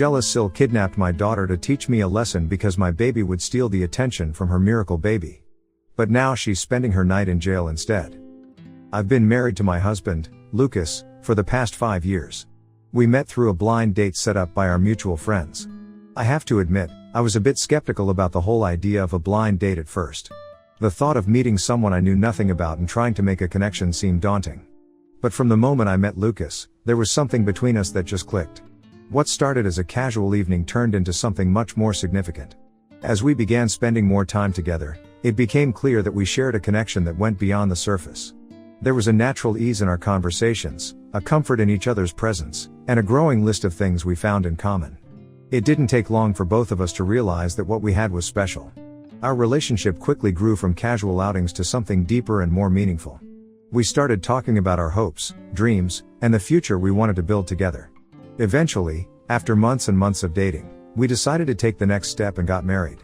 Jealous Sil kidnapped my daughter to teach me a lesson because my baby would steal the attention from her miracle baby. But now she's spending her night in jail instead. I've been married to my husband, Lucas, for the past 5 years. We met through a blind date set up by our mutual friends. I have to admit, I was a bit skeptical about the whole idea of a blind date at first. The thought of meeting someone I knew nothing about and trying to make a connection seemed daunting. But from the moment I met Lucas, there was something between us that just clicked. What started as a casual evening turned into something much more significant. As we began spending more time together, it became clear that we shared a connection that went beyond the surface. There was a natural ease in our conversations, a comfort in each other's presence, and a growing list of things we found in common. It didn't take long for both of us to realize that what we had was special. Our relationship quickly grew from casual outings to something deeper and more meaningful. We started talking about our hopes, dreams, and the future we wanted to build together. Eventually, after months and months of dating, we decided to take the next step and got married.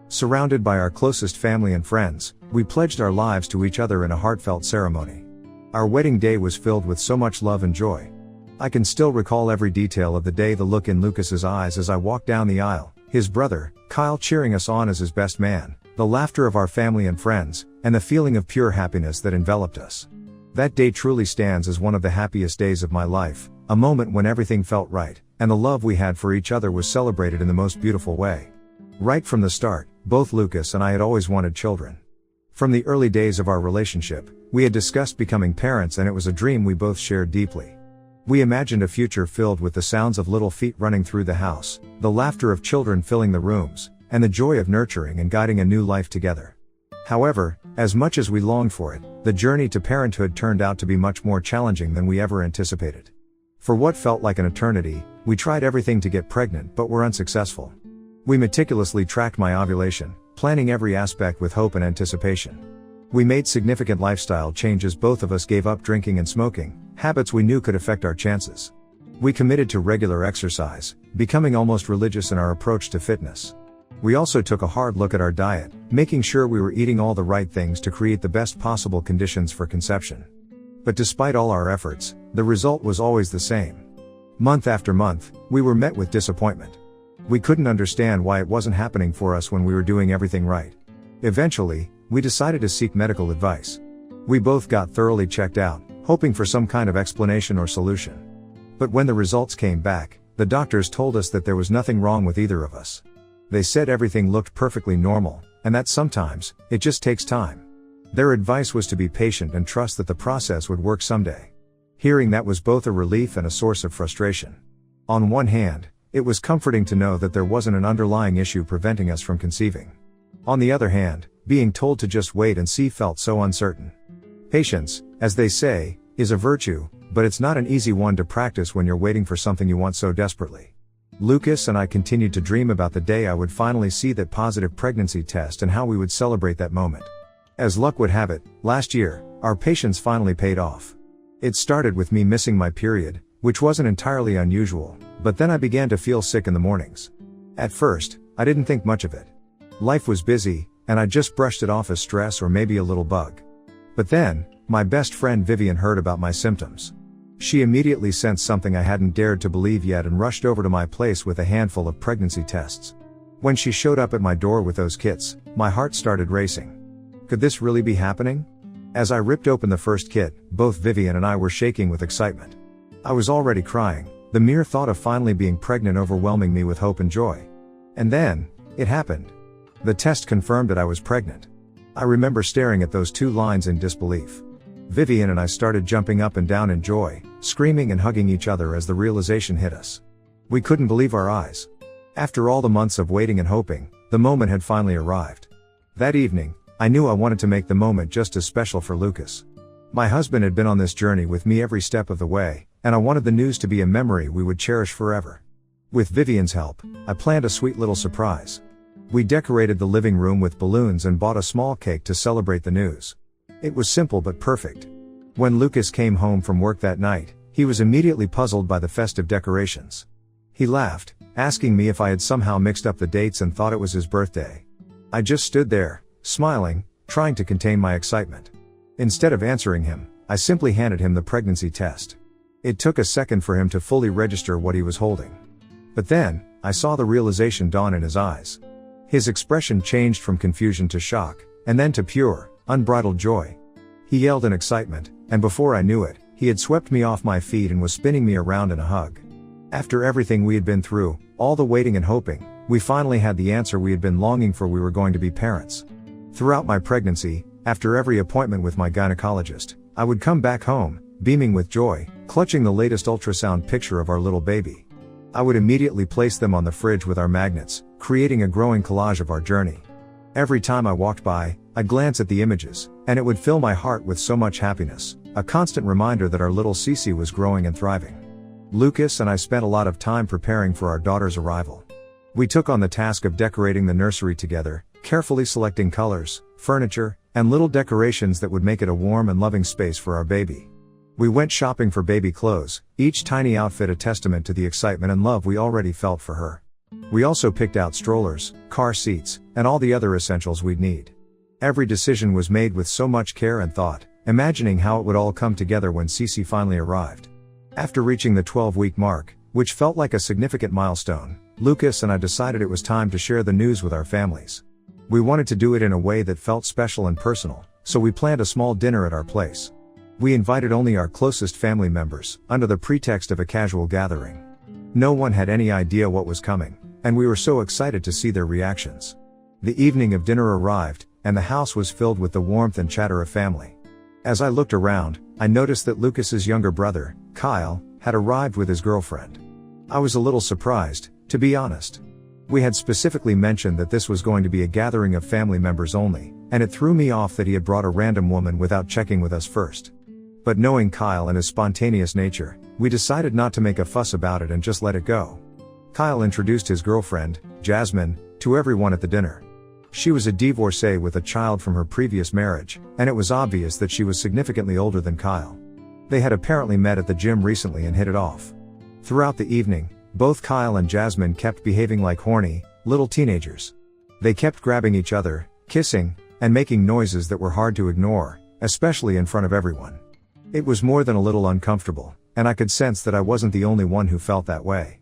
Surrounded by our closest family and friends, we pledged our lives to each other in a heartfelt ceremony. Our wedding day was filled with so much love and joy. I can still recall every detail of the day, the look in Lucas's eyes as I walked down the aisle, his brother, Kyle, cheering us on as his best man, the laughter of our family and friends, and the feeling of pure happiness that enveloped us. That day truly stands as one of the happiest days of my life, a moment when everything felt right, and the love we had for each other was celebrated in the most beautiful way. Right from the start, both Lucas and I had always wanted children. From the early days of our relationship, we had discussed becoming parents, and it was a dream we both shared deeply. We imagined a future filled with the sounds of little feet running through the house, the laughter of children filling the rooms, and the joy of nurturing and guiding a new life together. However, as much as we longed for it, the journey to parenthood turned out to be much more challenging than we ever anticipated. For what felt like an eternity, we tried everything to get pregnant but were unsuccessful. We meticulously tracked my ovulation, planning every aspect with hope and anticipation. We made significant lifestyle changes. Both of us gave up drinking and smoking, habits we knew could affect our chances. We committed to regular exercise, becoming almost religious in our approach to fitness. We also took a hard look at our diet, making sure we were eating all the right things to create the best possible conditions for conception. But despite all our efforts, the result was always the same. Month after month, we were met with disappointment. We couldn't understand why it wasn't happening for us when we were doing everything right. Eventually, we decided to seek medical advice. We both got thoroughly checked out, hoping for some kind of explanation or solution. But when the results came back, the doctors told us that there was nothing wrong with either of us. They said everything looked perfectly normal, and that sometimes, it just takes time. Their advice was to be patient and trust that the process would work someday. Hearing that was both a relief and a source of frustration. On one hand, it was comforting to know that there wasn't an underlying issue preventing us from conceiving. On the other hand, being told to just wait and see felt so uncertain. Patience, as they say, is a virtue, but it's not an easy one to practice when you're waiting for something you want so desperately. Lucas and I continued to dream about the day I would finally see that positive pregnancy test and how we would celebrate that moment. As luck would have it, last year, our patience finally paid off. It started with me missing my period, which wasn't entirely unusual, but then I began to feel sick in the mornings. At first, I didn't think much of it. Life was busy, and I just brushed it off as stress or maybe a little bug. But then, my best friend Vivian heard about my symptoms. She immediately sensed something I hadn't dared to believe yet and rushed over to my place with a handful of pregnancy tests. When she showed up at my door with those kits, my heart started racing. Could this really be happening? As I ripped open the first kit, both Vivian and I were shaking with excitement. I was already crying, the mere thought of finally being pregnant overwhelming me with hope and joy. And then, it happened. The test confirmed that I was pregnant. I remember staring at those 2 lines in disbelief. Vivian and I started jumping up and down in joy, screaming and hugging each other as the realization hit us. We couldn't believe our eyes. After all the months of waiting and hoping, the moment had finally arrived. That evening, I knew I wanted to make the moment just as special for Lucas. My husband had been on this journey with me every step of the way, and I wanted the news to be a memory we would cherish forever. With Vivian's help, I planned a sweet little surprise. We decorated the living room with balloons and bought a small cake to celebrate the news. It was simple but perfect. When Lucas came home from work that night, he was immediately puzzled by the festive decorations. He laughed, asking me if I had somehow mixed up the dates and thought it was his birthday. I just stood there, smiling, trying to contain my excitement. Instead of answering him, I simply handed him the pregnancy test. It took a second for him to fully register what he was holding. But then, I saw the realization dawn in his eyes. His expression changed from confusion to shock, and then to pure, unbridled joy. He yelled in excitement, and before I knew it, he had swept me off my feet and was spinning me around in a hug. After everything we had been through, all the waiting and hoping, we finally had the answer we had been longing for. We were going to be parents. Throughout my pregnancy, after every appointment with my gynecologist, I would come back home, beaming with joy, clutching the latest ultrasound picture of our little baby. I would immediately place them on the fridge with our magnets, creating a growing collage of our journey. Every time I walked by, I'd glance at the images, and it would fill my heart with so much happiness, a constant reminder that our little Cece was growing and thriving. Lucas and I spent a lot of time preparing for our daughter's arrival. We took on the task of decorating the nursery together, carefully selecting colors, furniture, and little decorations that would make it a warm and loving space for our baby. We went shopping for baby clothes, each tiny outfit a testament to the excitement and love we already felt for her. We also picked out strollers, car seats, and all the other essentials we'd need. Every decision was made with so much care and thought, imagining how it would all come together when Cece finally arrived. After reaching the 12-week mark, which felt like a significant milestone, Lucas and I decided it was time to share the news with our families. We wanted to do it in a way that felt special and personal, so we planned a small dinner at our place. We invited only our closest family members, under the pretext of a casual gathering. No one had any idea what was coming, and we were so excited to see their reactions. The evening of dinner arrived, and the house was filled with the warmth and chatter of family. As I looked around, I noticed that Lucas's younger brother, Kyle, had arrived with his girlfriend. I was a little surprised, to be honest. We had specifically mentioned that this was going to be a gathering of family members only, and it threw me off that he had brought a random woman without checking with us first. But knowing Kyle and his spontaneous nature, we decided not to make a fuss about it and just let it go. Kyle introduced his girlfriend, Jasmine, to everyone at the dinner. She was a divorcee with a child from her previous marriage, and it was obvious that she was significantly older than Kyle. They had apparently met at the gym recently and hit it off. Throughout the evening, both Kyle and Jasmine kept behaving like horny, little teenagers. They kept grabbing each other, kissing, and making noises that were hard to ignore, especially in front of everyone. It was more than a little uncomfortable, and I could sense that I wasn't the only one who felt that way.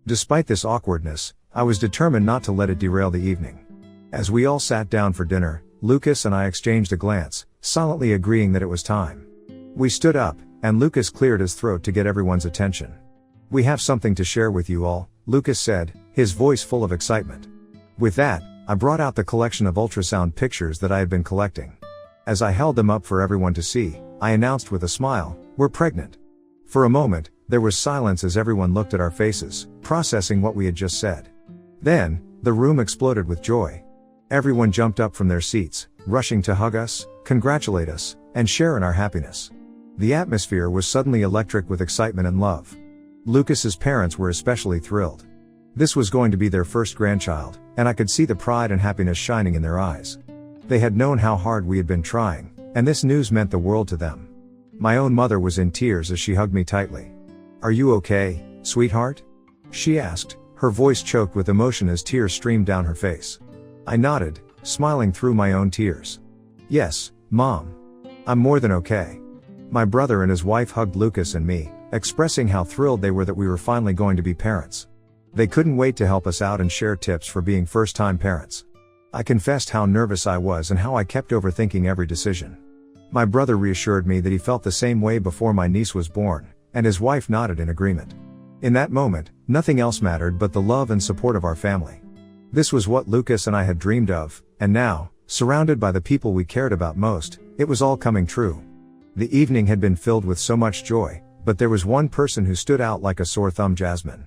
Despite this awkwardness, I was determined not to let it derail the evening. As we all sat down for dinner, Lucas and I exchanged a glance, silently agreeing that it was time. We stood up, and Lucas cleared his throat to get everyone's attention. "We have something to share with you all," Lucas said, his voice full of excitement. With that, I brought out the collection of ultrasound pictures that I had been collecting. As I held them up for everyone to see, I announced with a smile, "We're pregnant." For a moment, there was silence as everyone looked at our faces, processing what we had just said. Then, the room exploded with joy. Everyone jumped up from their seats, rushing to hug us, congratulate us, and share in our happiness. The atmosphere was suddenly electric with excitement and love. Lucas's parents were especially thrilled. This was going to be their first grandchild, and I could see the pride and happiness shining in their eyes. They had known how hard we had been trying, and this news meant the world to them. My own mother was in tears as she hugged me tightly. "Are you okay, sweetheart?" she asked, her voice choked with emotion as tears streamed down her face. I nodded, smiling through my own tears. "Yes, Mom. I'm more than okay." My brother and his wife hugged Lucas and me, expressing how thrilled they were that we were finally going to be parents. They couldn't wait to help us out and share tips for being first-time parents. I confessed how nervous I was and how I kept overthinking every decision. My brother reassured me that he felt the same way before my niece was born, and his wife nodded in agreement. In that moment, nothing else mattered but the love and support of our family. This was what Lucas and I had dreamed of, and now, surrounded by the people we cared about most, it was all coming true. The evening had been filled with so much joy, but there was one person who stood out like a sore thumb: Jasmine.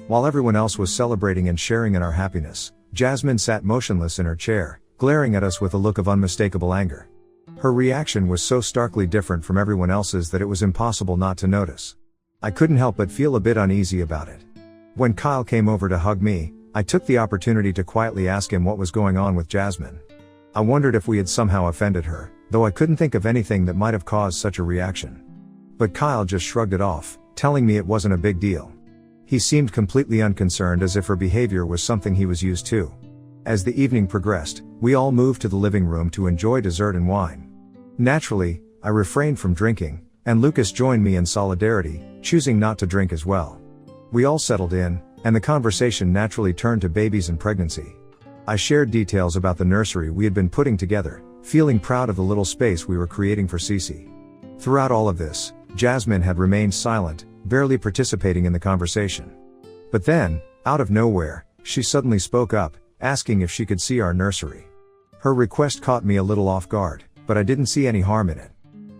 While everyone else was celebrating and sharing in our happiness, Jasmine sat motionless in her chair, glaring at us with a look of unmistakable anger. Her reaction was so starkly different from everyone else's that it was impossible not to notice. I couldn't help but feel a bit uneasy about it. When Kyle came over to hug me, I took the opportunity to quietly ask him what was going on with Jasmine. I wondered if we had somehow offended her, though I couldn't think of anything that might have caused such a reaction. But Kyle just shrugged it off, telling me it wasn't a big deal. He seemed completely unconcerned, as if her behavior was something he was used to. As the evening progressed, we all moved to the living room to enjoy dessert and wine. Naturally, I refrained from drinking, and Lucas joined me in solidarity, choosing not to drink as well. We all settled in, and the conversation naturally turned to babies and pregnancy. I shared details about the nursery we had been putting together, feeling proud of the little space we were creating for Cece. Throughout all of this, Jasmine had remained silent, barely participating in the conversation. But then, out of nowhere, she suddenly spoke up, asking if she could see our nursery. Her request caught me a little off guard, but I didn't see any harm in it.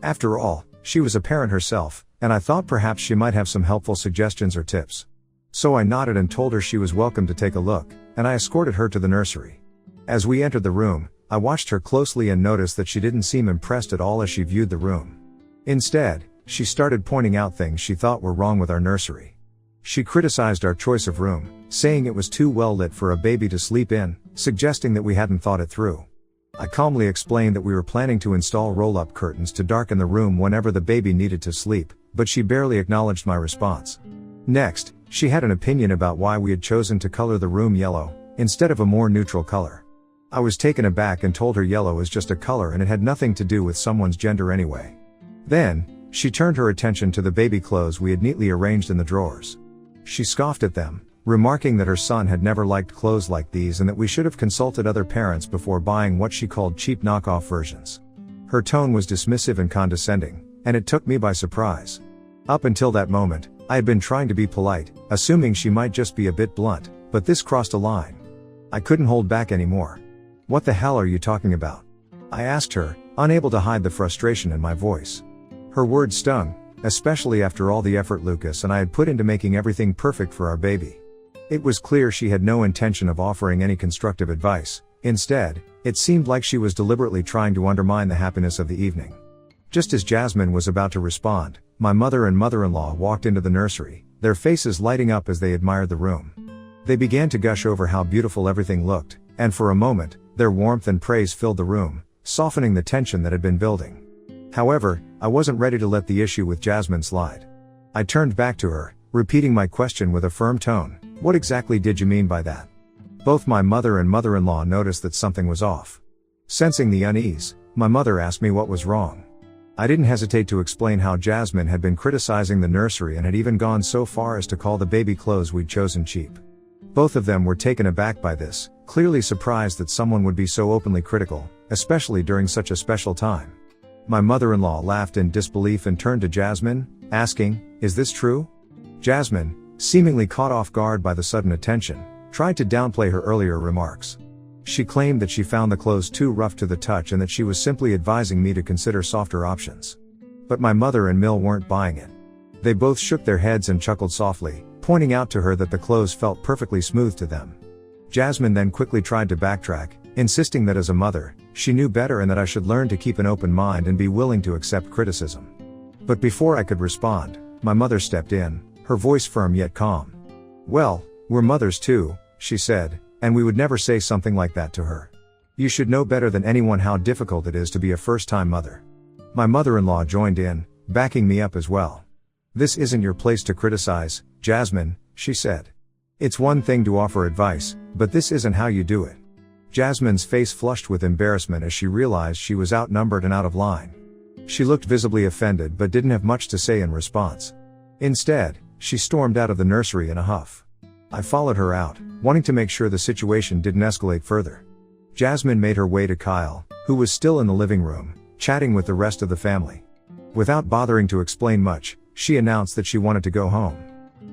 After all, she was a parent herself, and I thought perhaps she might have some helpful suggestions or tips. So I nodded and told her she was welcome to take a look, and I escorted her to the nursery. As we entered the room, I watched her closely and noticed that she didn't seem impressed at all as she viewed the room. Instead, she started pointing out things she thought were wrong with our nursery. She criticized our choice of room, saying it was too well lit for a baby to sleep in, suggesting that we hadn't thought it through. I calmly explained that we were planning to install roll-up curtains to darken the room whenever the baby needed to sleep, but she barely acknowledged my response. Next, she had an opinion about why we had chosen to color the room yellow, instead of a more neutral color. I was taken aback and told her yellow is just a color and it had nothing to do with someone's gender anyway. Then, she turned her attention to the baby clothes we had neatly arranged in the drawers. She scoffed at them, remarking that her son had never liked clothes like these and that we should have consulted other parents before buying what she called cheap knockoff versions. Her tone was dismissive and condescending, and it took me by surprise. Up until that moment, I had been trying to be polite, assuming she might just be a bit blunt, but this crossed a line. I couldn't hold back anymore. "What the hell are you talking about?" I asked her, unable to hide the frustration in my voice. Her words stung, especially after all the effort Lucas and I had put into making everything perfect for our baby. It was clear she had no intention of offering any constructive advice. Instead, it seemed like she was deliberately trying to undermine the happiness of the evening. Just as Jasmine was about to respond, my mother and mother-in-law walked into the nursery, their faces lighting up as they admired the room. They began to gush over how beautiful everything looked, and for a moment, their warmth and praise filled the room, softening the tension that had been building. However, I wasn't ready to let the issue with Jasmine slide. I turned back to her, repeating my question with a firm tone. "What exactly did you mean by that?" Both my mother and mother-in-law noticed that something was off. Sensing the unease, my mother asked me what was wrong. I didn't hesitate to explain how Jasmine had been criticizing the nursery and had even gone so far as to call the baby clothes we'd chosen cheap. Both of them were taken aback by this, clearly surprised that someone would be so openly critical, especially during such a special time. My mother-in-law laughed in disbelief and turned to Jasmine, asking, "Is this true?" Jasmine, seemingly caught off guard by the sudden attention, tried to downplay her earlier remarks. She claimed that she found the clothes too rough to the touch and that she was simply advising me to consider softer options. But my mother and Mill weren't buying it. They both shook their heads and chuckled softly, pointing out to her that the clothes felt perfectly smooth to them. Jasmine then quickly tried to backtrack, insisting that as a mother, she knew better and that I should learn to keep an open mind and be willing to accept criticism. But before I could respond, my mother stepped in, her voice firm yet calm. "Well, we're mothers too," she said, "and we would never say something like that to her. You should know better than anyone how difficult it is to be a first-time mother." My mother-in-law joined in, backing me up as well. "This isn't your place to criticize, Jasmine," she said. "It's one thing to offer advice, but this isn't how you do it." Jasmine's face flushed with embarrassment as she realized she was outnumbered and out of line. She looked visibly offended but didn't have much to say in response. Instead, she stormed out of the nursery in a huff. I followed her out, wanting to make sure the situation didn't escalate further. Jasmine made her way to Kyle, who was still in the living room, chatting with the rest of the family. Without bothering to explain much, she announced that she wanted to go home.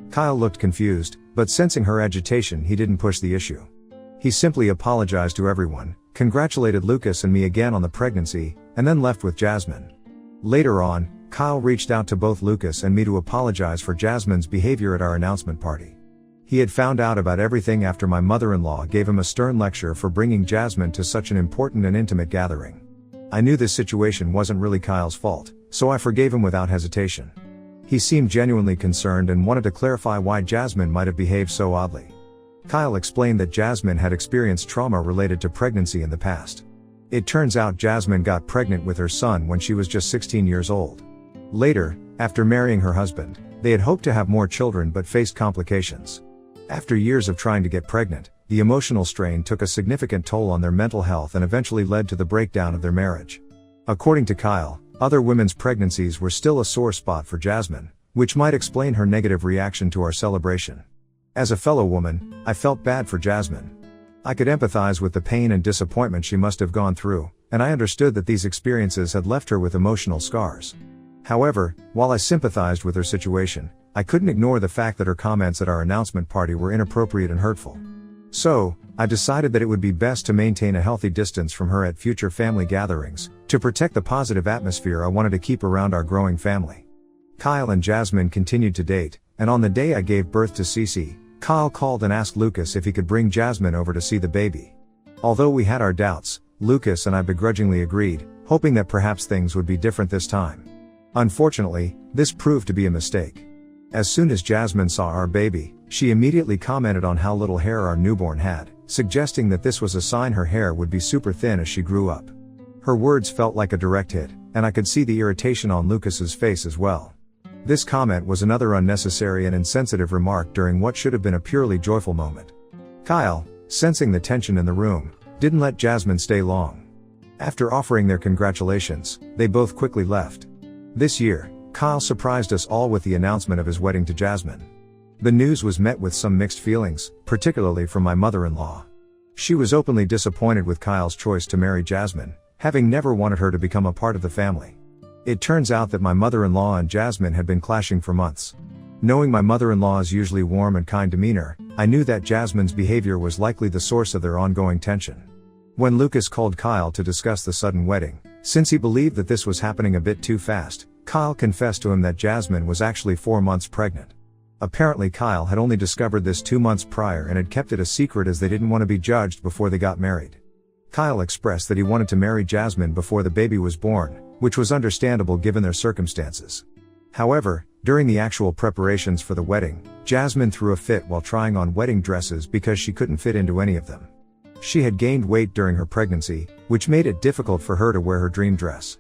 Kyle looked confused, but sensing her agitation, he didn't push the issue. He simply apologized to everyone, congratulated Lucas and me again on the pregnancy, and then left with Jasmine. Later on, Kyle reached out to both Lucas and me to apologize for Jasmine's behavior at our announcement party. He had found out about everything after my mother-in-law gave him a stern lecture for bringing Jasmine to such an important and intimate gathering. I knew this situation wasn't really Kyle's fault, so I forgave him without hesitation. He seemed genuinely concerned and wanted to clarify why Jasmine might have behaved so oddly. Kyle explained that Jasmine had experienced trauma related to pregnancy in the past. It turns out Jasmine got pregnant with her son when she was just 16 years old. Later, after marrying her husband, they had hoped to have more children but faced complications. After years of trying to get pregnant, the emotional strain took a significant toll on their mental health and eventually led to the breakdown of their marriage. According to Kyle, other women's pregnancies were still a sore spot for Jasmine, which might explain her negative reaction to our celebration. As a fellow woman, I felt bad for Jasmine. I could empathize with the pain and disappointment she must have gone through, and I understood that these experiences had left her with emotional scars. However, while I sympathized with her situation, I couldn't ignore the fact that her comments at our announcement party were inappropriate and hurtful. So, I decided that it would be best to maintain a healthy distance from her at future family gatherings, to protect the positive atmosphere I wanted to keep around our growing family. Kyle and Jasmine continued to date, and on the day I gave birth to Cece, Kyle called and asked Lucas if he could bring Jasmine over to see the baby. Although we had our doubts, Lucas and I begrudgingly agreed, hoping that perhaps things would be different this time. Unfortunately, this proved to be a mistake. As soon as Jasmine saw our baby, she immediately commented on how little hair our newborn had, suggesting that this was a sign her hair would be super thin as she grew up. Her words felt like a direct hit, and I could see the irritation on Lucas's face as well. This comment was another unnecessary and insensitive remark during what should have been a purely joyful moment. Kyle, sensing the tension in the room, didn't let Jasmine stay long. After offering their congratulations, they both quickly left. This year, Kyle surprised us all with the announcement of his wedding to Jasmine. The news was met with some mixed feelings, particularly from my mother-in-law. She was openly disappointed with Kyle's choice to marry Jasmine, having never wanted her to become a part of the family. It turns out that my mother-in-law and Jasmine had been clashing for months. Knowing my mother-in-law's usually warm and kind demeanor, I knew that Jasmine's behavior was likely the source of their ongoing tension. When Lucas called Kyle to discuss the sudden wedding, since he believed that this was happening a bit too fast, Kyle confessed to him that Jasmine was actually 4 months pregnant. Apparently Kyle had only discovered this 2 months prior and had kept it a secret as they didn't want to be judged before they got married. Kyle expressed that he wanted to marry Jasmine before the baby was born, which was understandable given their circumstances. However, during the actual preparations for the wedding, Jasmine threw a fit while trying on wedding dresses because she couldn't fit into any of them. She had gained weight during her pregnancy, which made it difficult for her to wear her dream dress.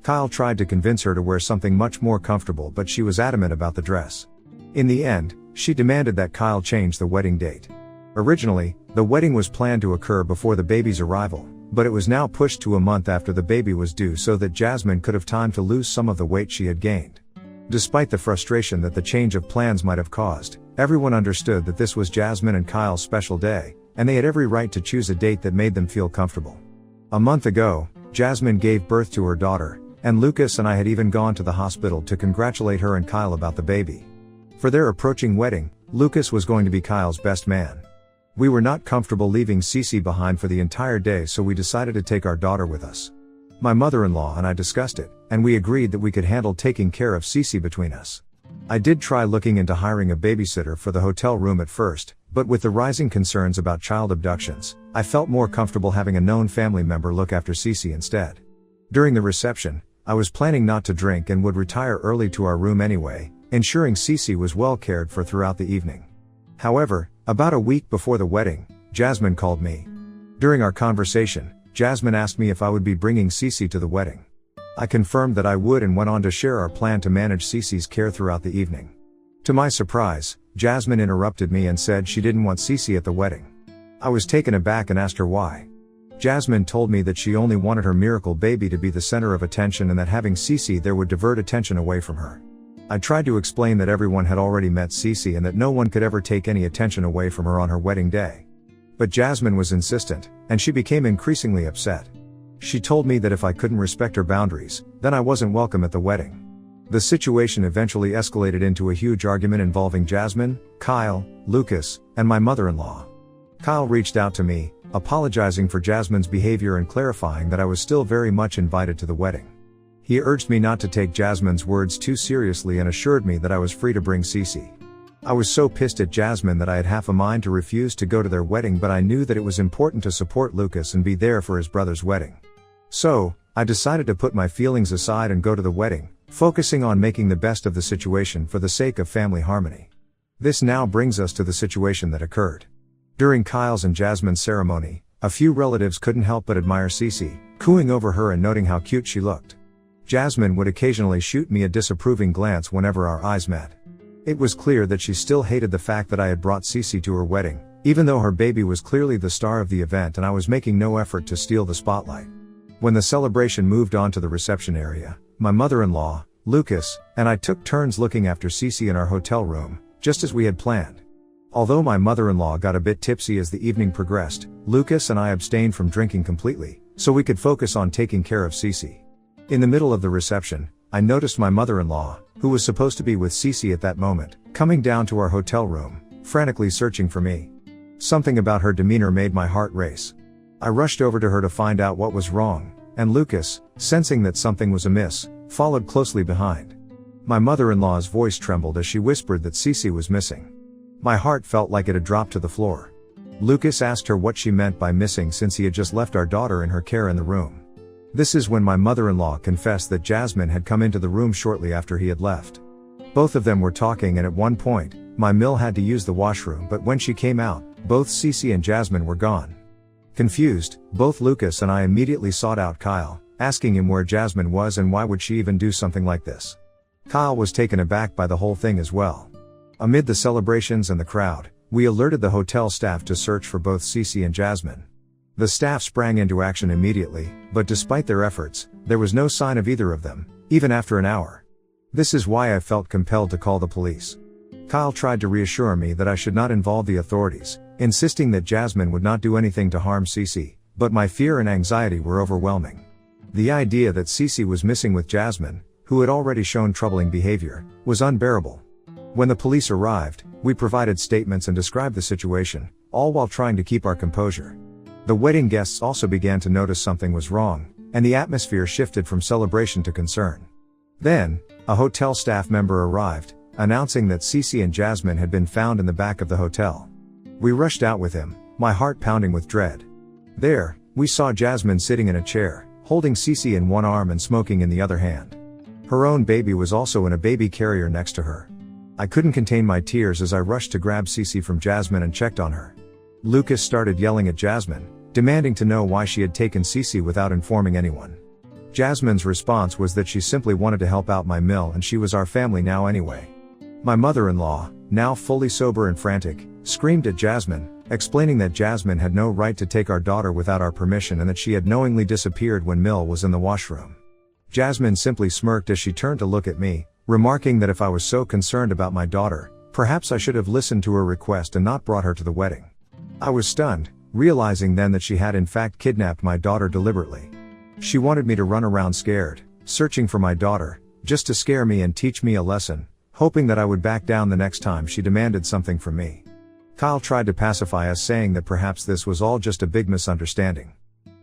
Kyle tried to convince her to wear something much more comfortable, but she was adamant about the dress. In the end, she demanded that Kyle change the wedding date. Originally, the wedding was planned to occur before the baby's arrival, but it was now pushed to a month after the baby was due so that Jasmine could have time to lose some of the weight she had gained. Despite the frustration that the change of plans might have caused, everyone understood that this was Jasmine and Kyle's special day, and they had every right to choose a date that made them feel comfortable. A month ago, Jasmine gave birth to her daughter, and Lucas and I had even gone to the hospital to congratulate her and Kyle about the baby. For their approaching wedding, Lucas was going to be Kyle's best man. We were not comfortable leaving Cece behind for the entire day, so we decided to take our daughter with us. My mother-in-law and I discussed it, and we agreed that we could handle taking care of Cece between us. I did try looking into hiring a babysitter for the hotel room at first, but with the rising concerns about child abductions, I felt more comfortable having a known family member look after Cece instead. During the reception, I was planning not to drink and would retire early to our room anyway, ensuring Cece was well cared for throughout the evening. However, about a week before the wedding, Jasmine called me. During our conversation, Jasmine asked me if I would be bringing Cece to the wedding. I confirmed that I would and went on to share our plan to manage Cece's care throughout the evening. To my surprise, Jasmine interrupted me and said she didn't want Cece at the wedding. I was taken aback and asked her why. Jasmine told me that she only wanted her miracle baby to be the center of attention and that having Cece there would divert attention away from her. I tried to explain that everyone had already met Cece and that no one could ever take any attention away from her on her wedding day. But Jasmine was insistent, and she became increasingly upset. She told me that if I couldn't respect her boundaries, then I wasn't welcome at the wedding. The situation eventually escalated into a huge argument involving Jasmine, Kyle, Lucas, and my mother-in-law. Kyle reached out to me, apologizing for Jasmine's behavior and clarifying that I was still very much invited to the wedding. He urged me not to take Jasmine's words too seriously and assured me that I was free to bring Cece. I was so pissed at Jasmine that I had half a mind to refuse to go to their wedding, but I knew that it was important to support Lucas and be there for his brother's wedding. So, I decided to put my feelings aside and go to the wedding, focusing on making the best of the situation for the sake of family harmony. This now brings us to the situation that occurred. During Kyle's and Jasmine's ceremony, a few relatives couldn't help but admire Cece, cooing over her and noting how cute she looked. Jasmine would occasionally shoot me a disapproving glance whenever our eyes met. It was clear that she still hated the fact that I had brought Cece to her wedding, even though her baby was clearly the star of the event and I was making no effort to steal the spotlight. When the celebration moved on to the reception area, my mother-in-law, Lucas, and I took turns looking after Cece in our hotel room, just as we had planned. Although my mother-in-law got a bit tipsy as the evening progressed, Lucas and I abstained from drinking completely, so we could focus on taking care of Cece. In the middle of the reception, I noticed my mother-in-law, who was supposed to be with Cece at that moment, coming down to our hotel room, frantically searching for me. Something about her demeanor made my heart race. I rushed over to her to find out what was wrong, and Lucas, sensing that something was amiss, followed closely behind. My mother-in-law's voice trembled as she whispered that Cece was missing. My heart felt like it had dropped to the floor. Lucas asked her what she meant by missing since he had just left our daughter in her care in the room. This is when my mother-in-law confessed that Jasmine had come into the room shortly after he had left. Both of them were talking, and at one point, my Mill had to use the washroom, but when she came out, both Cece and Jasmine were gone. Confused, both Lucas and I immediately sought out Kyle, asking him where Jasmine was and why would she even do something like this. Kyle was taken aback by the whole thing as well. Amid the celebrations and the crowd, we alerted the hotel staff to search for both Cece and Jasmine. The staff sprang into action immediately, but despite their efforts, there was no sign of either of them, even after an hour. This is why I felt compelled to call the police. Kyle tried to reassure me that I should not involve the authorities, insisting that Jasmine would not do anything to harm Cece, but my fear and anxiety were overwhelming. The idea that Cece was missing with Jasmine, who had already shown troubling behavior, was unbearable. When the police arrived, we provided statements and described the situation, all while trying to keep our composure. The wedding guests also began to notice something was wrong, and the atmosphere shifted from celebration to concern. Then, a hotel staff member arrived, announcing that Cece and Jasmine had been found in the back of the hotel. We rushed out with him, my heart pounding with dread. There, we saw Jasmine sitting in a chair, holding Cece in one arm and smoking in the other hand. Her own baby was also in a baby carrier next to her. I couldn't contain my tears as I rushed to grab Cece from Jasmine and checked on her. Lucas started yelling at Jasmine, demanding to know why she had taken Cece without informing anyone. Jasmine's response was that she simply wanted to help out my Mill and she was our family now anyway. My mother-in-law, now fully sober and frantic, screamed at Jasmine, explaining that Jasmine had no right to take our daughter without our permission and that she had knowingly disappeared when Mill was in the washroom. Jasmine simply smirked as she turned to look at me, remarking that if I was so concerned about my daughter, perhaps I should have listened to her request and not brought her to the wedding. I was stunned, realizing then that she had in fact kidnapped my daughter deliberately. She wanted me to run around scared, searching for my daughter, just to scare me and teach me a lesson, hoping that I would back down the next time she demanded something from me. Kyle tried to pacify us, saying that perhaps this was all just a big misunderstanding.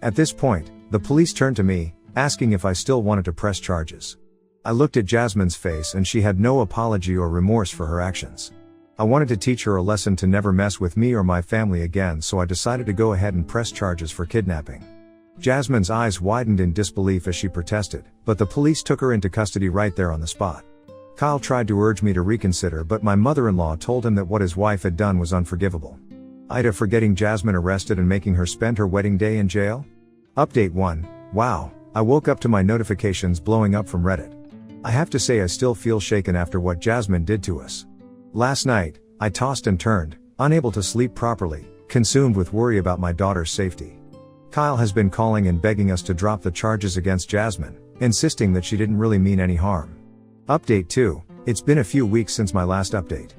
At this point, the police turned to me, asking if I still wanted to press charges. I looked at Jasmine's face and she had no apology or remorse for her actions. I wanted to teach her a lesson to never mess with me or my family again, so I decided to go ahead and press charges for kidnapping. Jasmine's eyes widened in disbelief as she protested, but the police took her into custody right there on the spot. Kyle tried to urge me to reconsider, but my mother-in-law told him that what his wife had done was unforgivable. Ida for getting Jasmine arrested and making her spend her wedding day in jail? Update 1. Wow, I woke up to my notifications blowing up from Reddit. I have to say I still feel shaken after what Jasmine did to us. Last night, I tossed and turned, unable to sleep properly, consumed with worry about my daughter's safety. Kyle has been calling and begging us to drop the charges against Jasmine, insisting that she didn't really mean any harm. Update 2. It's been a few weeks since my last update.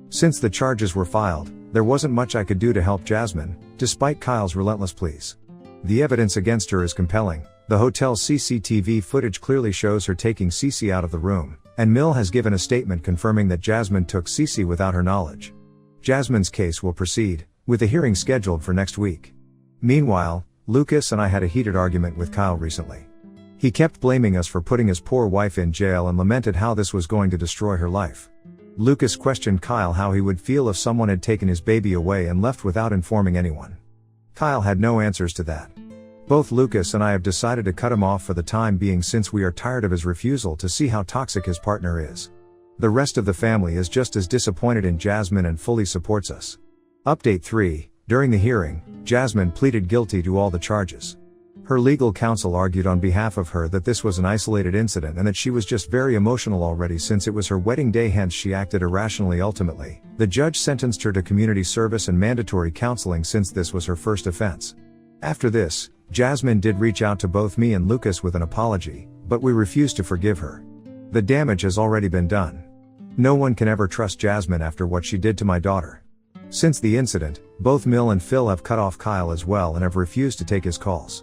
Since the charges were filed, there wasn't much I could do to help Jasmine, despite Kyle's relentless pleas. The evidence against her is compelling. The hotel's CCTV footage clearly shows her taking Cece out of the room, and Mill has given a statement confirming that Jasmine took Cece without her knowledge. Jasmine's case will proceed, with a hearing scheduled for next week. Meanwhile, Lucas and I had a heated argument with Kyle recently. He kept blaming us for putting his poor wife in jail and lamented how this was going to destroy her life. Lucas questioned Kyle how he would feel if someone had taken his baby away and left without informing anyone. Kyle had no answers to that. Both Lucas and I have decided to cut him off for the time being since we are tired of his refusal to see how toxic his partner is. The rest of the family is just as disappointed in Jasmine and fully supports us. Update 3. During the hearing, Jasmine pleaded guilty to all the charges. Her legal counsel argued on behalf of her that this was an isolated incident and that she was just very emotional already since it was her wedding day, hence she acted irrationally. Ultimately, the judge sentenced her to community service and mandatory counseling since this was her first offense. After this, Jasmine did reach out to both me and Lucas with an apology, but we refused to forgive her. The damage has already been done. No one can ever trust Jasmine after what she did to my daughter. Since the incident, both Mill and Phil have cut off Kyle as well and have refused to take his calls.